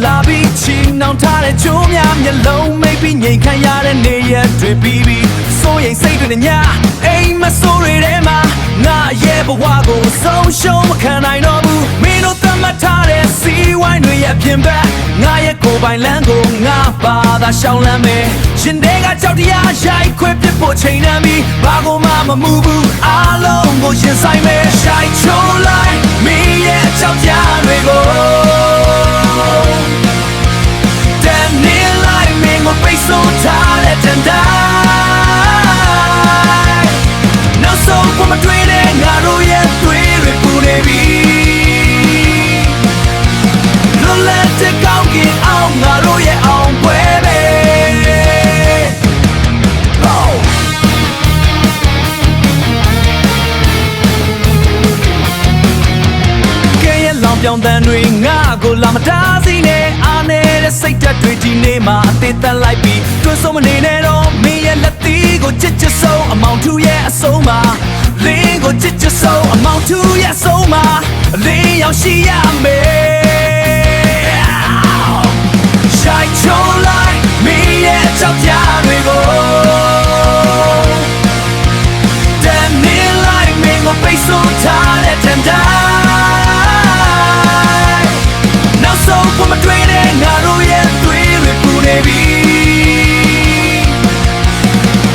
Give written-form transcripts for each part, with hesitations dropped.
လာပြီးချင်းနှောင်ထားတဲ့ကြိုးများမျက်လုံးမိတ်ပြီးငြိမ်ခံရတဲ့နေရက်တွေပြီးပြီးစိုးရိမ်စိတ်တွေနဲ့ညာအိမ်မဆိုးတွေထဲမှာငါရဲ့ဘဝကိုဆုံးရှုံးမခံနိုင်တော့ဘူးမင်းတို့သတ်မှတ်ထားတဲ့စီးဝိုင်းတွေရဲ့ပြင်ပငါရဲ့ကိုယ်ပိုင်လမ်းကိုငါပါသာရှောင်လမ်းမယ်ရှင်တွေကကြောက်တရားရိုက်ခွဲပြဖို့ချိန်နှမ်းပြီးဘာကိုမှမမှုဘူးအားလုံးကိုရင်ဆိုင်မယ်ရှိုက်ချိုးလိုက်မင်းရဲ့ကြောက်ကြားတွေကိုပိတ်ဆို့ထားတဲ့တန်တိုင်းနောက်ဆုံးဘုမတွေ့တဲ့ငါတို့ရဲ့သွေးတွေပူနေပြီလွတ်လပ်တဲ့ကောင်းကင်အောင်ငါတို့ရဲ့အောင်ပွဲပဲကဲရဲ့လောင်ပြောင်းတန်တွေငါကိုလာမတားစီနဲ့အားနေတဲ့စိတ်ဓာတ်တွေဒီနေ့မှာအသေးသက်လိုက်ပြီးတွန်းဆုံးမနေနဲ့တော့မင်းရဲ့လက်သီးကိုချစ်ချစ်ဆုံးအမောင်ထူရဲ့အဆုံးမှာလင်းကိုချစ်ချစ်ဆုံးအမောင်ထူရဲ့အဆုံးမှာလင်းရောက်ရှိရမယ်ရှိုက်ချိုးလိုက်မင်းရဲ့ကြောက်ကြတွေကိုတန်နေလိုက်မင်းကိုပိတ်ဆို့ထားတဲ့တန်တိုင်းနောက်ဆုံးဘုမတွေ့တဲ့ငါတို့ရဲ့သွေးတွေပူနေပြီ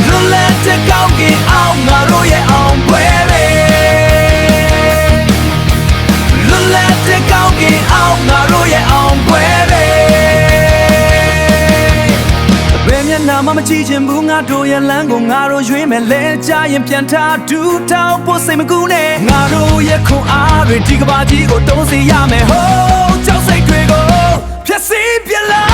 လွတ်လပ်တဲ့ကောင်းကင်အောင်ငါတို့ရဲ့အောင်ပွဲပဲလွတ်လပ်တဲ့ကောင်းကင်အောင်ငါတို့ရဲ့အောင်ပွဲပဲဘယ်မျက်နှာမှမကြည့်ချင်ဘူးငါတို့ရဲ့လမ်းကိုငါတို့ရွေးမယ်လဲကြရင်ပြန်ထားဒူးတောင်းဖို့စိတ်မကူးနဲ့ငါတို့ရဲ့ခွန်အားတွေဒီကဘာကြီးကိုတုံးစေရမယ်ဟိုးကြောက်စိတ်တွေကိုဖြတ်စည်းပြလာ